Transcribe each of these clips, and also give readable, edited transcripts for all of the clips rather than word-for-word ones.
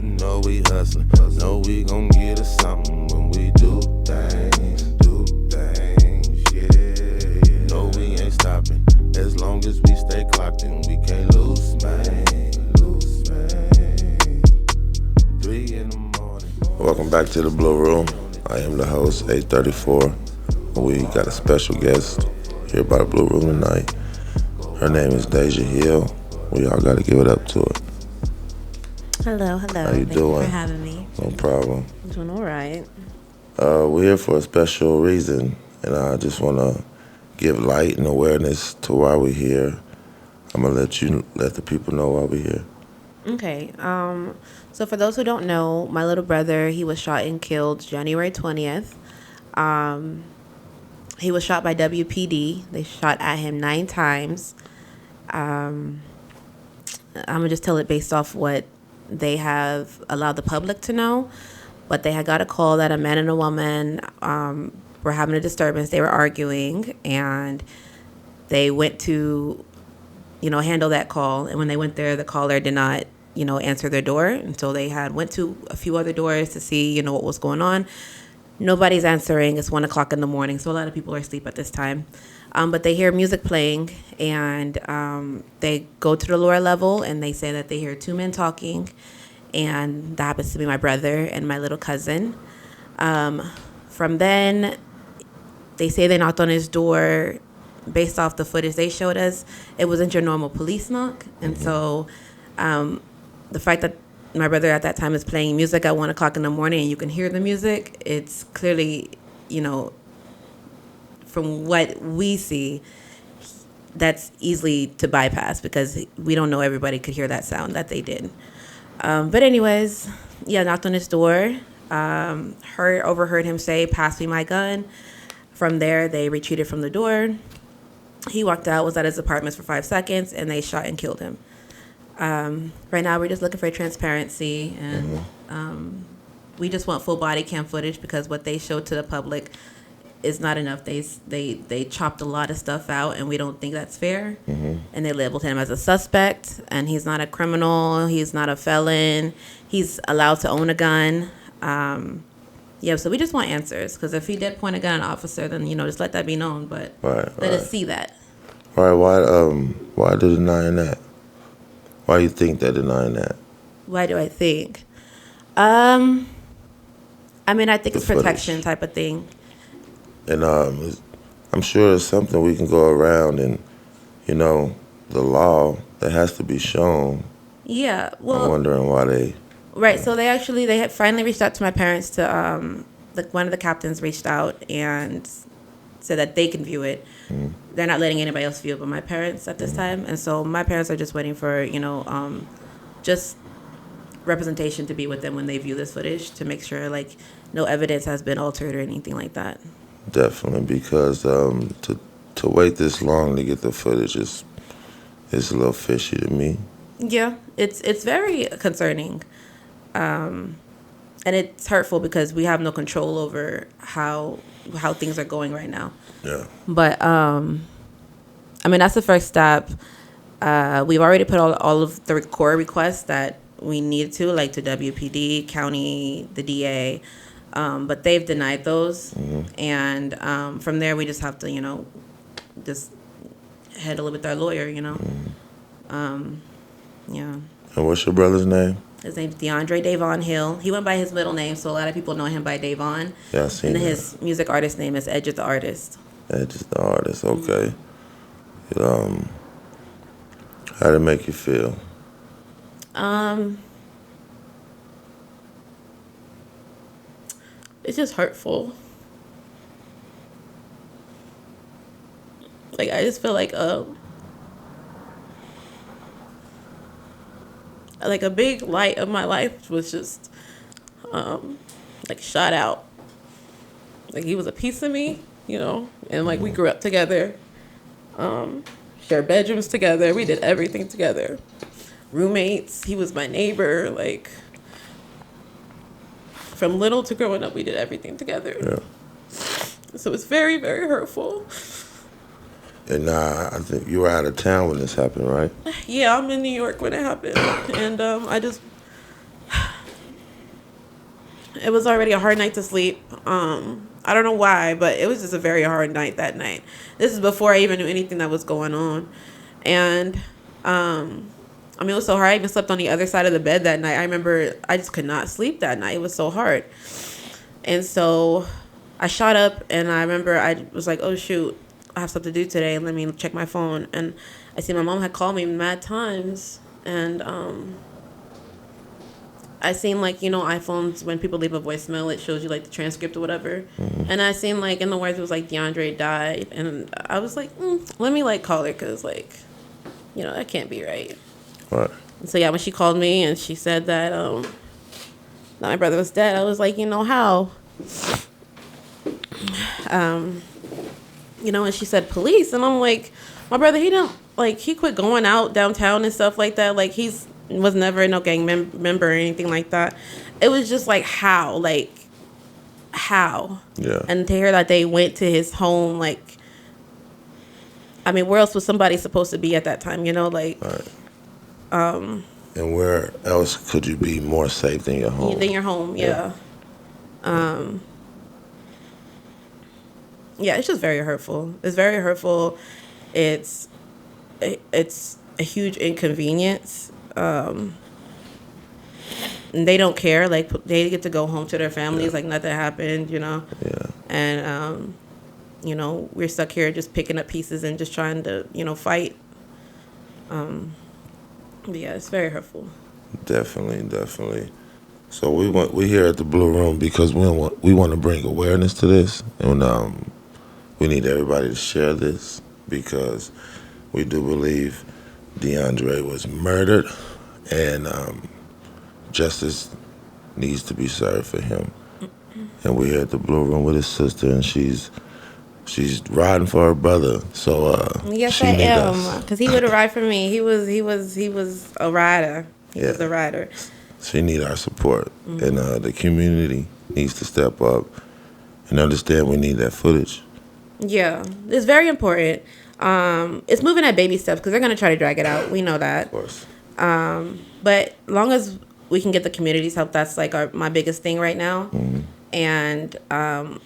know we hustling. Know we gon' get us something when we do things. Do things, yeah. No, we ain't stopping. As long as we stay clocked in, we can't lose, man. Lose, man. 3 in the morning. Welcome back to the Bluroom. I am the host, 834. We got a special guest here by the Bluroom tonight. Her name is Dayh Hill. We all got to give it up to her. Hello. How you Thank doing? you for having me. No problem. I'm doing all right. We're here for a special reason, and I just want to give light and awareness to why we're here. I'm going to let the people know why we're here. Okay. So for those who don't know, my little brother, he was shot and killed January 20th. He was shot by WPD. They shot at him 9 times. I'm going to just tell it based off what they have allowed the public to know. But they had got a call that a man and a woman were having a disturbance. They were arguing, and they went to, handle that call. And when they went there, the caller did not, answer their door. And so they went to a few other doors to see, what was going on. Nobody's answering. It's 1 o'clock in the morning, so a lot of people are asleep at this time. But they hear music playing, and they go to the lower level, and they say that they hear 2 men talking, and that happens to be my brother and my little cousin. From then, they say they knocked on his door. Based off the footage they showed us, it wasn't your normal police knock, and so the fact that my brother at that time is playing music at 1 o'clock in the morning and you can hear the music, it's clearly, from what we see, that's easily to bypass because we don't know everybody could hear that sound that they did. But anyways, knocked on his door, overheard him say, "Pass me my gun." From there, they retreated from the door. He walked out, was at his apartment for 5 seconds, and they shot and killed him. Right now, we're just looking for transparency, and we just want full body cam footage because what they showed to the public is not enough. They chopped a lot of stuff out, and we don't think that's fair. And they labeled him as a suspect, and he's not a criminal. He's not a felon. He's allowed to own a gun. So we just want answers because if he did point a gun at an officer, then just let that be known. But let us see that. All right. Why they're denying that? Why do you think they're denying that? Why do I think? I think it's protection type of thing. And I'm sure it's something we can go around and, the law that has to be shown. Yeah, well, I'm wondering why they... Right, so they had finally reached out to my parents to, one of the captains reached out and said that they can view it. They're not letting anybody else view it but my parents at this time. And so my parents are just waiting for, just representation to be with them when they view this footage to make sure, no evidence has been altered or anything like that. Definitely, because to wait this long to get the footage is a little fishy to me. Yeah, it's very concerning. And it's hurtful because we have no control over how things are going right now. Yeah. But, that's the first step. We've already put all of the core requests that we need to WPD, county, the DA, but they've denied those. And from there, we just have to, just handle it with our lawyer, Yeah. And what's your brother's name? His name's Dayh Hill. He went by his middle name, so a lot of people know him by Dayvon. Yeah, I seen And then that. his music artist name is Edge the Artist. Edge the Artist, okay. How did it make you feel? It's just hurtful. I just feel like a big light of my life was just shot out. He was a piece of me, and we grew up together, shared bedrooms together. We did everything together. Roommates. He was my neighbor. From little to growing up, we did everything together. Yeah. So it's very, very hurtful. And I think you were out of town when this happened, right? Yeah, I'm in New York when it happened. And It was already a hard night to sleep. I don't know why, but it was just a very hard night that night. This is before I even knew anything that was going on. And I mean, it was so hard. I even slept on the other side of the bed that night. I remember I just could not sleep that night. It was so hard. And so I shot up, and I remember I was like, oh, shoot, I have stuff to do today. Let me check my phone. And I see my mom had called me mad times. And I seen, like, you know, iPhones, when people leave a voicemail, it shows you, like, the transcript or whatever. Mm-hmm. And I seen, like, in the words, it was, like, DeAndre died. And I was like, let me, like, call her because, like, you know, that can't be right. Right. And so, yeah, when she called me and she said that my brother was dead, I was like, you know, how? You know, and she said police. And I'm like, my brother, he didn't, like, he quit going out downtown and stuff like that. Like, was never no gang member or anything like that. It was just like, how? Like, how? Yeah. And to hear that they went to his home, like, I mean, where else was somebody supposed to be at that time, you know? Like, right. And where else could you be more safe than your home? Than your home, yeah. Yeah, it's just very hurtful. It's very hurtful. It's a huge inconvenience. And they don't care. Like, they get to go home to their families like nothing happened, you know? Yeah. And, you know, we're stuck here just picking up pieces and just trying to, you know, fight. But yeah, it's very hurtful. Definitely. So we here at the Bluroom because we want to bring awareness to this, and we need everybody to share this because we do believe DeAndre was murdered, and justice needs to be served for him. And we're here at the Bluroom with his sister, and she's riding for her brother. So yes, I am, because he would have ride for me. He was a rider. He was a rider. She need our support, and the community needs to step up and understand we need that footage. Yeah, it's very important. It's moving at baby steps because they're gonna try to drag it out. We know that. Of course. But long as we can get the community's help, that's like my biggest thing right now. Mm-hmm. And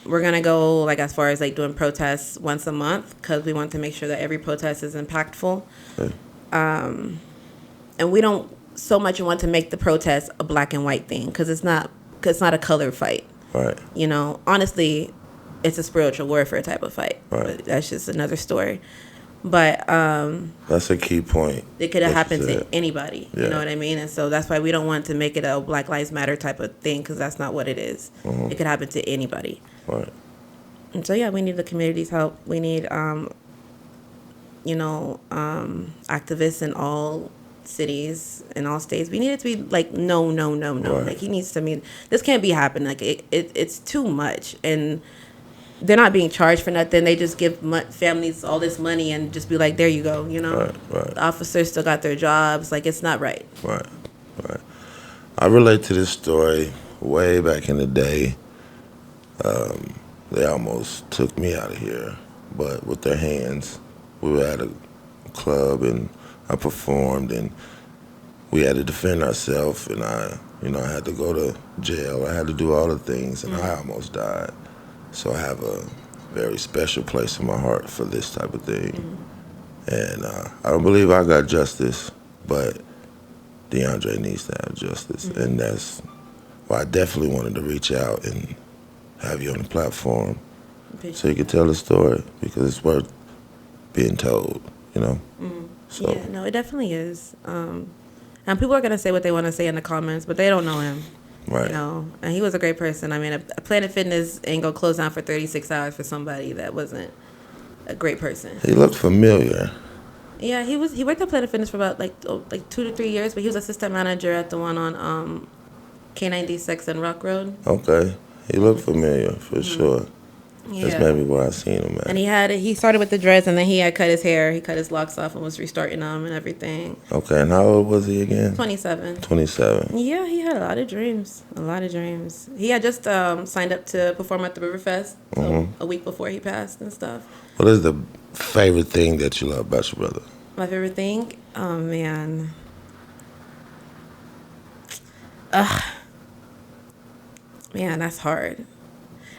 we're gonna go like as far as like doing protests once a month because we want to make sure that every protest is impactful. Okay. And we don't so much want to make the protest a black and white thing because it's not a color fight. Right. You know, honestly, it's a spiritual warfare type of fight. Right. But that's just another story. But that's a key point. It could have happened to anybody. Yeah. You know what I mean? And so that's why we don't want to make it a Black Lives Matter type of thing because that's not what it is. Mm-hmm. It could happen to anybody. Right. And so yeah, we need the community's help. We need activists in all cities in all states. We need it to be like no. Right. Like he needs to mean this can't be happening. Like it's too much and. They're not being charged for nothing. They just give families all this money and just be like, there you go, you know? Right. The officers still got their jobs. Like, it's not right. Right. I relate to this story way back in the day. They almost took me out of here, but with their hands. We were at a club, and I performed, and we had to defend ourselves, and I had to go to jail. I had to do all the things, and I almost died. So I have a very special place in my heart for this type of thing. And I don't believe I got justice, but DeAndre needs to have justice. And that's why I definitely wanted to reach out and have you on the platform so you could tell the story because it's worth being told, you know? So. Yeah, no, it definitely is. And people are going to say what they want to say in the comments, but they don't know him. Right. You know, and he was a great person. I mean, a Planet Fitness ain't gonna close down for 36 hours for somebody that wasn't a great person. He looked familiar. Yeah, he worked at Planet Fitness for about like 2 to 3 years, but he was assistant manager at the one on K96 and Rock Road. Okay, he looked familiar for sure. Yeah. That's maybe where I seen him at. And he started with the dreads, and then he had cut his hair. He cut his locks off and was restarting them and everything. Okay, and how old was he again? 27. 27. Yeah, he had a lot of dreams. He had just signed up to perform at the Riverfest a week before he passed and stuff. What is the favorite thing that you love about your brother? My favorite thing? Oh, man. Man, that's hard.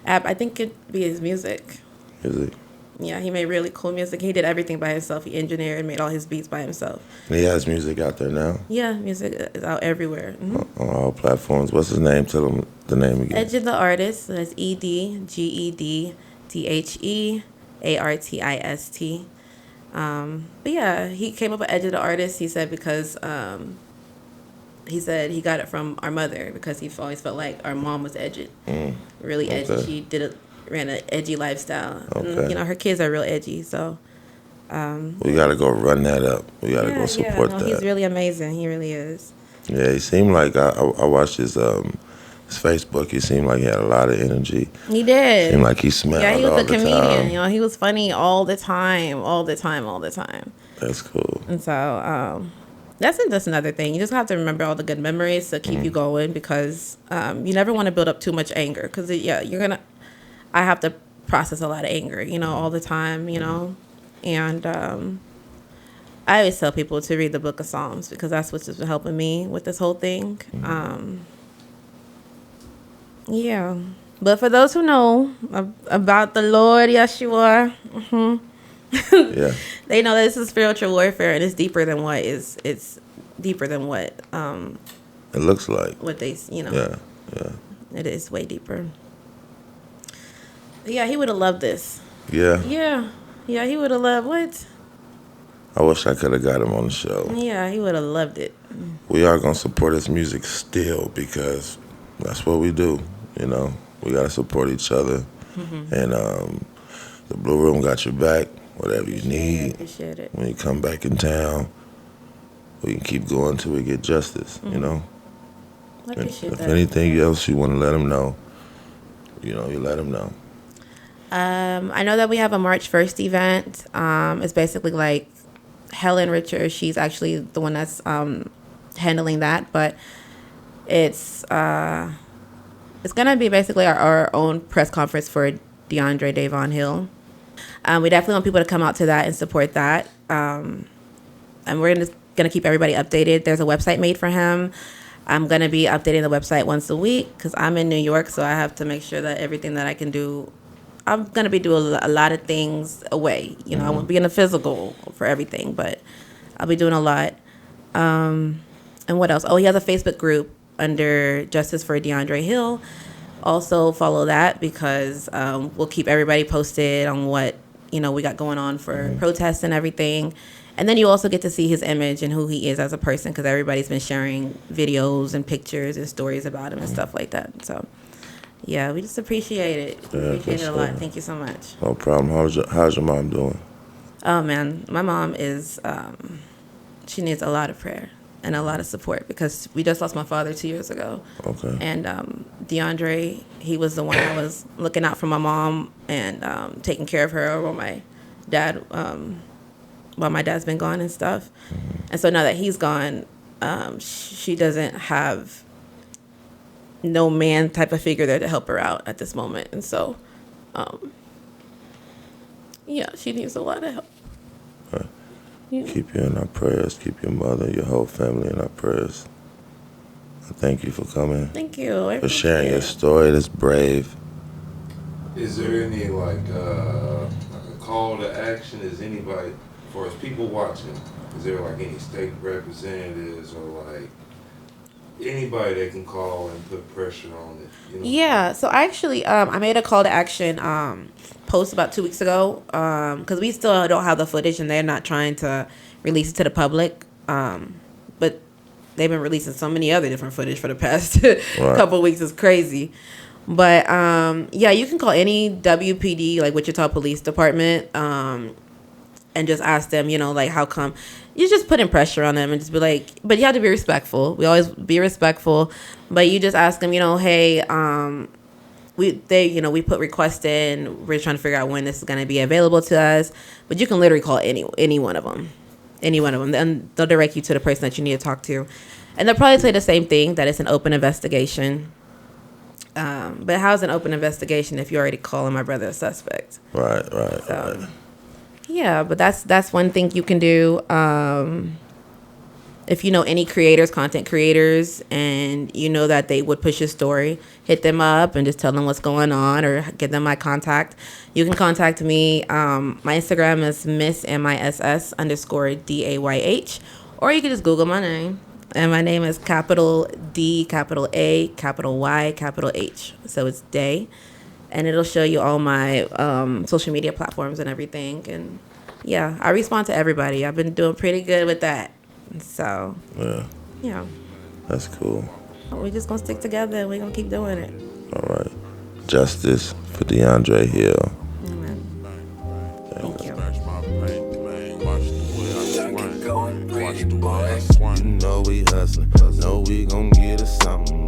I think it'd be his music. Is it? Yeah, he made really cool music. He did everything by himself. He engineered and made all his beats by himself. And he has music out there now Yeah, music is out everywhere. on all platforms. What's his name? Tell him the name again. Edge of the Artist. So that's EDGEDTHEARTIST. But yeah, he came up with Edge of the Artist. He said because he said he got it from our mother because he always felt like our mom was edgy, really edgy. Okay. She ran an edgy lifestyle. Okay. And, you know, her kids are real edgy, so. We gotta go run that up. We gotta go support that. He's really amazing. He really is. Yeah, he seemed like I watched his Facebook. He seemed like he had a lot of energy. He did. Seemed like he smiled Yeah, he was all a the comedian. time. You know, he was funny all the time. That's cool. And so that's another thing. You just have to remember all the good memories to keep you going because you never want to build up too much anger because I have to process a lot of anger, you know, all the time, you know. And I always tell people to read the Book of Psalms because that's what's just been helping me with this whole thing. Yeah. But for those who know about the Lord Yeshua, Yeah. they know that this is spiritual warfare and it's deeper than it's deeper than what It looks like. what they, you know. Yeah. It is way deeper. Yeah, he would have loved this. Yeah. Yeah, he would have loved what? I wish I could have got him on the show. Yeah, he would have loved it. We are gonna support his music still because that's what we do. You know, we gotta support each other. And the Bluroom got your back. Whatever you need. Appreciate it. When you come back in town, we can keep going till we get justice. You know. I appreciate If that. anything else you want to let them know, you know, you let them know. I know that we have a March 1st event. It's basically like Helen Richards. She's actually the one that's handling that, but it's gonna be basically our own press conference for Dayh Hill. We definitely want people to come out to that and support that. And we're gonna keep everybody updated. There's a website made for him. I'm gonna be updating the website once a week because I'm in New York, so I have to make sure that everything that I can do. I'm going to be doing a lot of things away. You know, I won't be in the physical for everything, but I'll be doing a lot. And what else? Oh, he has a Facebook group under Justice for Dayh Hill. Also follow that because we'll keep everybody posted on what, you know, we got going on for protests and everything. And then you also get to see his image and who he is as a person because everybody's been sharing videos and pictures and stories about him and stuff like that. So. Yeah, we just appreciate it. Appreciate it a lot. Thank you so much. No problem. How's your mom doing? Oh, man. My mom is, she needs a lot of prayer and a lot of support because we just lost my father 2 years ago. Okay. And Dayh, he was the one that was looking out for my mom and taking care of her while my dad's been gone and stuff. And so now that he's gone, she doesn't have no man type of figure there to help her out at this moment. And so, yeah, she needs a lot of help. Right. Yeah. Keep you in our prayers. Keep your mother, your whole family in our prayers. Thank you for coming. Thank you. For sharing your story. That's brave. Is there any like a call to action? Is anybody, for us people watching, is there like any state representatives or like anybody that can call and put pressure on it? You know? Yeah, so actually, I made a call to action post about 2 weeks ago because we still don't have the footage and they're not trying to release it to the public. But they've been releasing so many other different footage for the past couple of weeks. It's crazy. But yeah, you can call any WPD, like Wichita Police Department, and just ask them, you know, like, how come? You just putting pressure on them and just be like, but you have to be respectful. We always be respectful, but you just ask them, you know, hey, we put requests in. We're trying to figure out when this is going to be available to us. But you can literally call any one of them, and they'll direct you to the person that you need to talk to, and they'll probably say the same thing, that it's an open investigation. But how's an open investigation if you're already calling my brother a suspect? Right. Yeah, but that's one thing you can do. If you know any creators, content creators, and you know that they would push your story, hit them up and just tell them what's going on or give them my contact. You can contact me. My Instagram is miss_Dayh, or you can just Google my name. And my name is capital D, capital A, capital Y, capital H. So it's Dayh. And it'll show you all my social media platforms and everything. And yeah, I respond to everybody. I've been doing pretty good with that. So, yeah. That's cool. We're just going to stick together and we're going to keep doing it. All right. Justice for DeAndre Hill. Amen. Thank you. You know we hustling. Know we gon' get us something.